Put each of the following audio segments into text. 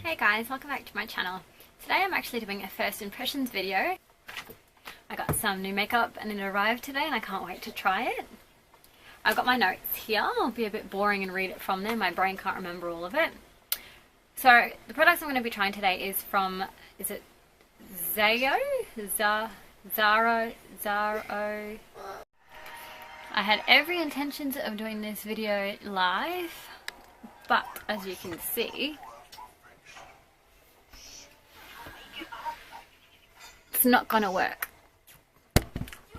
Hey guys, welcome back to my channel. Today I'm actually doing a first impressions video. I got some new makeup and it arrived today and I can't wait to try it. I've got my notes here. I'll be a bit boring and read it from there. My brain can't remember all of it. So the products I'm going to be trying today is from, is it Zao? Zao? I had every intentions of doing this video live, but as you can see, it's not gonna work.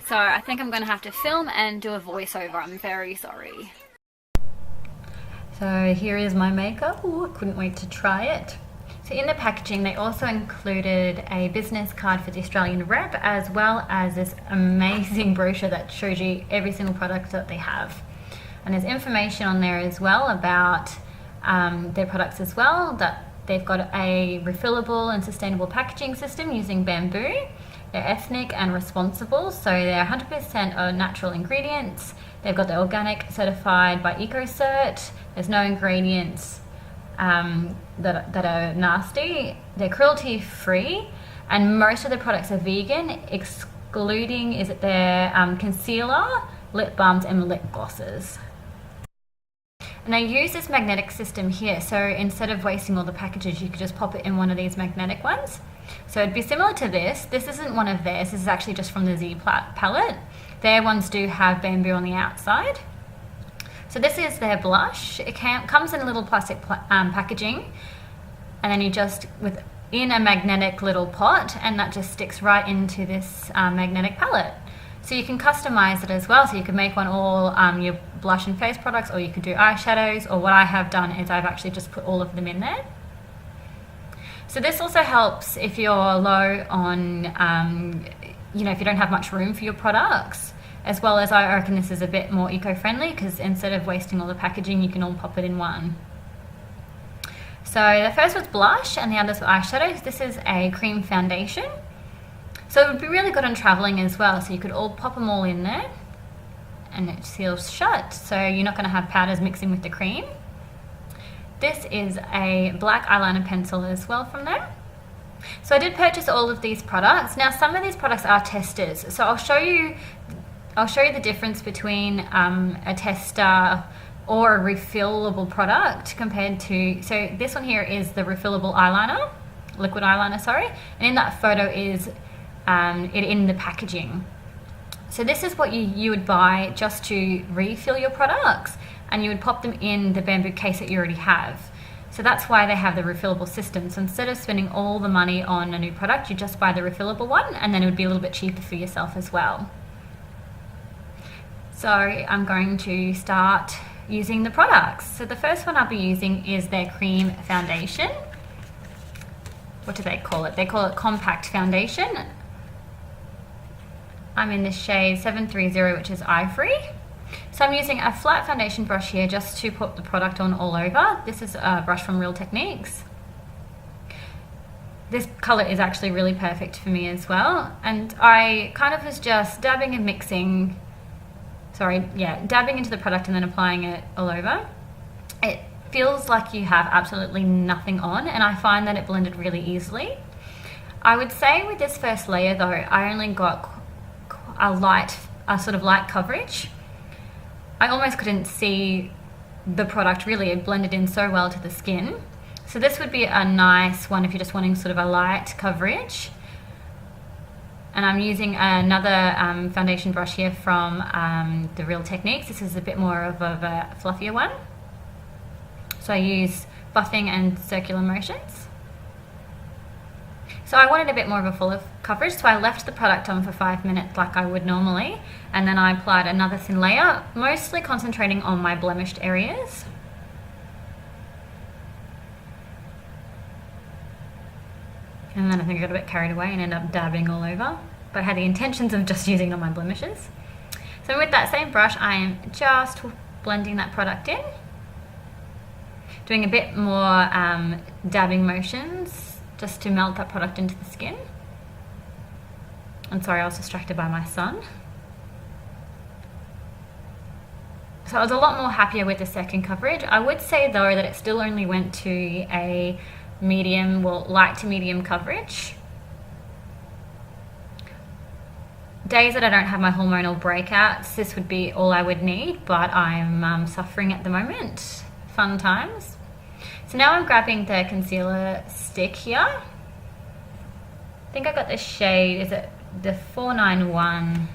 So I think I'm gonna have to film and do a voiceover. I'm very sorry. So here is my makeup. Ooh, I couldn't wait to try it. So in the packaging they also included a business card for the Australian rep, as well as this amazing brochure that shows you every single product that they have. And there's information on there as well about their products as well, that they've got a refillable and sustainable packaging system using bamboo. They're ethnic and responsible, so they're 100% natural ingredients. They've got the organic certified by Ecocert. There's no ingredients that are nasty. They're cruelty free, and most of the products are vegan, excluding their concealer, lip balms and lip glosses. And they use this magnetic system here, so instead of wasting all the packages, you could just pop it in one of these magnetic ones. So it'd be similar to this. This isn't one of theirs, this is actually just from the Z palette. Their ones do have bamboo on the outside. So this is their blush. It comes in a little plastic packaging, and then you just, in a magnetic little pot, and that just sticks right into this magnetic palette. So you can customize it as well, so you could make one all your blush and face products, or you could do eyeshadows, or what I have done is I've actually just put all of them in there. So this also helps if you're low on, if you don't have much room for your products, as well as I reckon this is a bit more eco-friendly because instead of wasting all the packaging, you can all pop it in one. So the first was blush and the others were eyeshadows. This is a cream foundation. So it would be really good on traveling as well, so you could all pop them all in there and it seals shut, so you're not going to have powders mixing with the cream. This is a black eyeliner pencil as well from them. So I did purchase all of these products. Now some of these products are testers, so I'll show you the difference between a tester or a refillable product compared to, so this one here is the refillable eyeliner, liquid eyeliner, sorry, and in that photo is it in the packaging. So this is what you would buy just to refill your products, and you would pop them in the bamboo case that you already have. So that's why they have the refillable system. So instead of spending all the money on a new product, you just buy the refillable one, and then it would be a little bit cheaper for yourself as well. So I'm going to start using the products. So the first one I'll be using is their cream foundation. What do they call it? They call it compact foundation. I'm in the shade 730, which is Ivory. So I'm using a flat foundation brush here just to put the product on all over. This is a brush from Real Techniques. This colour is actually really perfect for me as well. And I kind of was just dabbing and mixing, dabbing into the product and then applying it all over. It feels like you have absolutely nothing on, and I find that it blended really easily. I would say with this first layer though, I only got a sort of light coverage. I almost couldn't see the product really. It blended in so well to the skin. So this would be a nice one if you're just wanting sort of a light coverage. And I'm using another foundation brush here from the Real Techniques. This is a bit more of a fluffier one. So I use buffing and circular motions. So I wanted a bit more of a fuller coverage, so I left the product on for 5 minutes like I would normally, and then I applied another thin layer, mostly concentrating on my blemished areas. And then I think I got a bit carried away and ended up dabbing all over, but I had the intentions of just using it on my blemishes. So with that same brush, I am just blending that product in, doing a bit more dabbing motions, just to melt that product into the skin. I'm sorry, I was distracted by my son. So I was a lot more happier with the second coverage. I would say though that it still only went to a medium, well, light to medium coverage. Days that I don't have my hormonal breakouts, this would be all I would need, but I'm suffering at the moment. Fun times. So now I'm grabbing the concealer stick here. I think I got the shade, is it the 491?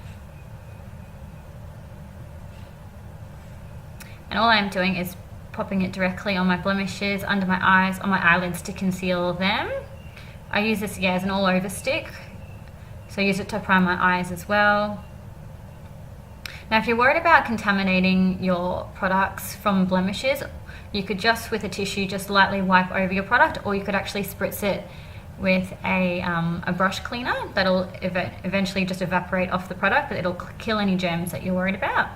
And all I'm doing is popping it directly on my blemishes, under my eyes, on my eyelids to conceal them. I use this, as an all over stick. So I use it to prime my eyes as well. Now if you're worried about contaminating your products from blemishes, you could just, with a tissue, just lightly wipe over your product, or you could actually spritz it with a brush cleaner that'll eventually just evaporate off the product, but it'll kill any germs that you're worried about.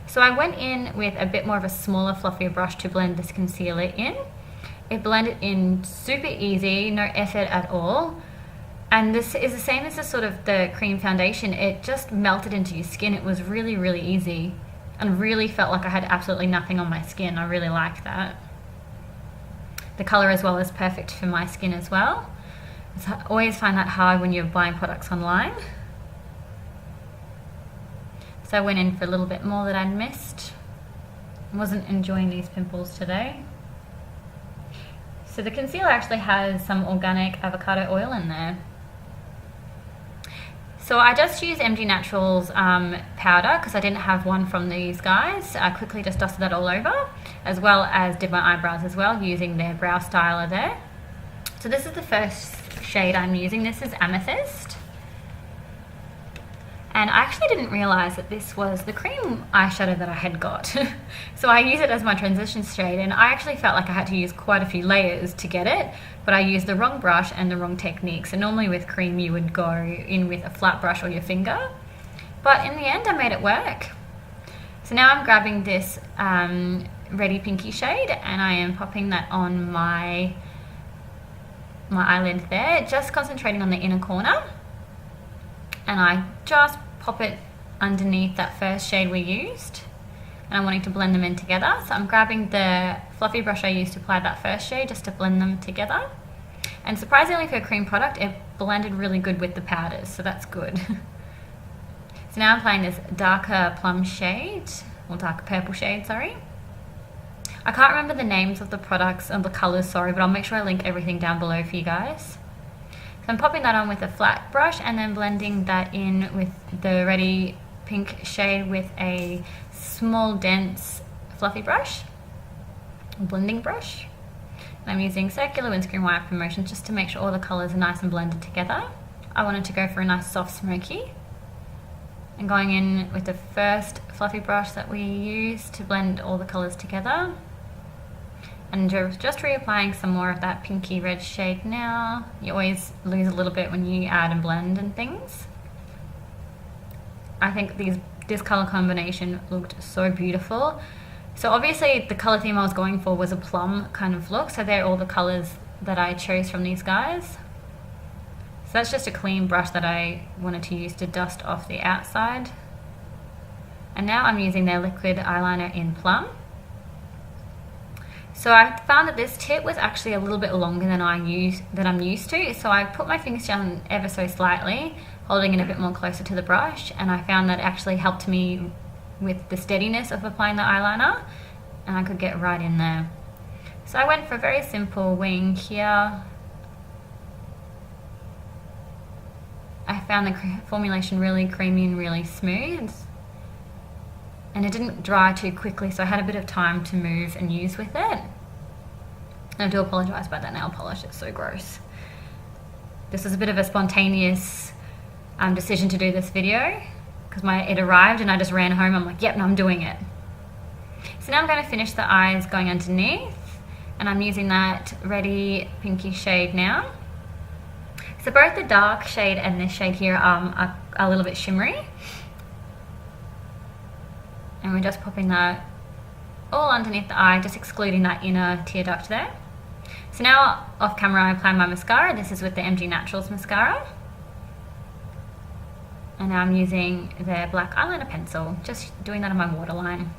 So I went in with a bit more of a smaller, fluffier brush to blend this concealer in. It blended in super easy, no effort at all. And this is the same as the cream foundation. It just melted into your skin. It was really, really easy and really felt like I had absolutely nothing on my skin. I really like that. The color as well is perfect for my skin as well. So I always find that hard when you're buying products online. So I went in for a little bit more that I'd missed. I wasn't enjoying these pimples today. So the concealer actually has some organic avocado oil in there. So I just used MD Naturals powder because I didn't have one from these guys. I quickly just dusted that all over, as well as did my eyebrows as well using their brow styler there. So this is the first shade I'm using. This is Amethyst. And I actually didn't realize that this was the cream eyeshadow that I had got. So I use it as my transition shade, and I actually felt like I had to use quite a few layers to get it, but I used the wrong brush and the wrong technique. So normally with cream you would go in with a flat brush or your finger, but in the end I made it work. So now I'm grabbing this Ready Pinky shade, and I am popping that on my eyelid there, just concentrating on the inner corner. And I just pop it underneath that first shade we used, and I'm wanting to blend them in together. So I'm grabbing the fluffy brush I used to apply that first shade just to blend them together. And surprisingly for a cream product, it blended really good with the powders, so that's good. So now I'm applying this darker plum shade, or darker purple shade, sorry. I can't remember the names of the products and the colors, sorry, but I'll make sure I link everything down below for you guys. So I'm popping that on with a flat brush and then blending that in with the Ready Pink shade with a small, dense, fluffy brush, blending brush. And I'm using circular windscreen wiper motions just to make sure all the colours are nice and blended together. I wanted to go for a nice soft smoky. And going in with the first fluffy brush that we used to blend all the colours together. And just reapplying some more of that pinky red shade now. You always lose a little bit when you add and blend and things. I think this colour combination looked so beautiful. So obviously the colour theme I was going for was a plum kind of look. So they're all the colours that I chose from these guys. So that's just a clean brush that I wanted to use to dust off the outside. And now I'm using their liquid eyeliner in Plum. So I found that this tip was actually a little bit longer than I'm used to. So I put my fingers down ever so slightly, holding it a bit more closer to the brush, and I found that actually helped me with the steadiness of applying the eyeliner, and I could get right in there. So I went for a very simple wing here. I found the formulation really creamy and really smooth, and it didn't dry too quickly, so I had a bit of time to move and use with it. And I do apologise about that nail polish, it's so gross. This was a bit of a spontaneous decision to do this video because it arrived and I just ran home. I'm like, yep, no, I'm doing it. So now I'm going to finish the eyes going underneath, and I'm using that Ready Pinky shade now. So both the dark shade and this shade here are a little bit shimmery. And we're just popping that all underneath the eye, just excluding that inner tear duct there. So now off camera I apply my mascara. This is with the MD Naturals mascara. And now I'm using the black eyeliner pencil, just doing that on my waterline.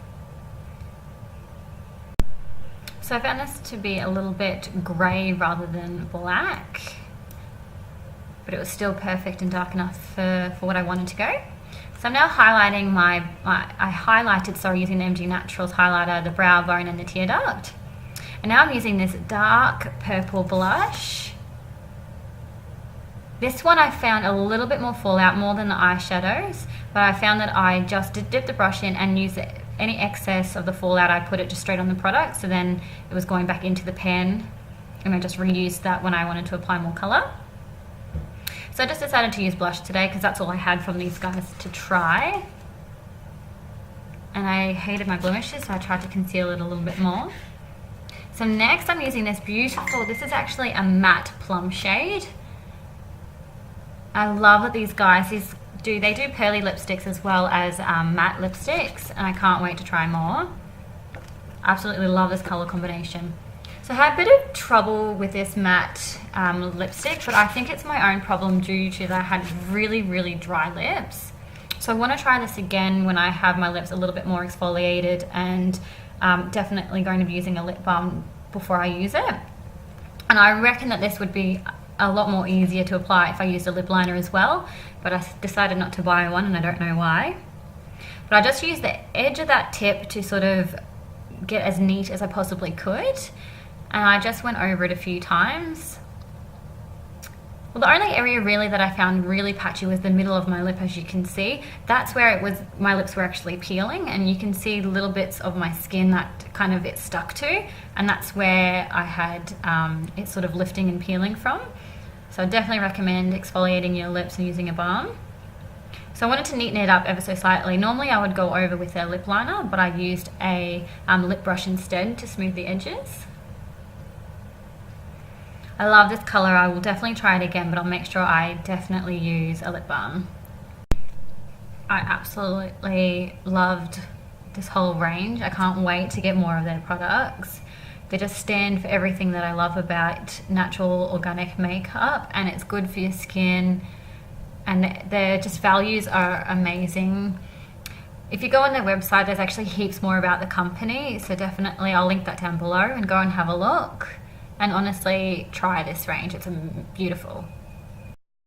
So I found this to be a little bit grey rather than black, but it was still perfect and dark enough for what I wanted to go. So I'm now highlighting I highlighted using the MG Naturals highlighter, the brow bone and the tear duct. And now I'm using this dark purple blush. This one I found a little bit more fallout, more than the eyeshadows, but I found that I just dip the brush in and use any excess of the fallout, I put it just straight on the product, so then it was going back into the pan, and I just reused that when I wanted to apply more colour. So I just decided to use blush today because that's all I had from these guys to try. And I hated my blemishes, so I tried to conceal it a little bit more. So next I'm using this beautiful, this is actually a matte plum shade. I love that these guys, they do pearly lipsticks as well as matte lipsticks, and I can't wait to try more. Absolutely love this colour combination. So I had a bit of trouble with this matte lipstick, but I think it's my own problem due to that I had really, really dry lips. So I want to try this again when I have my lips a little bit more exfoliated, and definitely going to be using a lip balm before I use it. And I reckon that this would be a lot more easier to apply if I used a lip liner as well, but I decided not to buy one and I don't know why. But I just used the edge of that tip to sort of get as neat as I possibly could. And I just went over it a few times. Well, the only area really that I found really patchy was the middle of my lip, as you can see. That's where my lips were actually peeling, and you can see little bits of my skin that kind of it stuck to, and that's where I had it sort of lifting and peeling from. So I definitely recommend exfoliating your lips and using a balm. So I wanted to neaten it up ever so slightly. Normally I would go over with a lip liner, but I used a lip brush instead to smooth the edges. I love this colour. I will definitely try it again, but I'll make sure I definitely use a lip balm. I absolutely loved this whole range. I can't wait to get more of their products. They just stand for everything that I love about natural organic makeup, and it's good for your skin, and their just values are amazing. If you go on their website, there's actually heaps more about the company, so definitely I'll link that down below and go and have a look. And honestly, try this range, it's beautiful.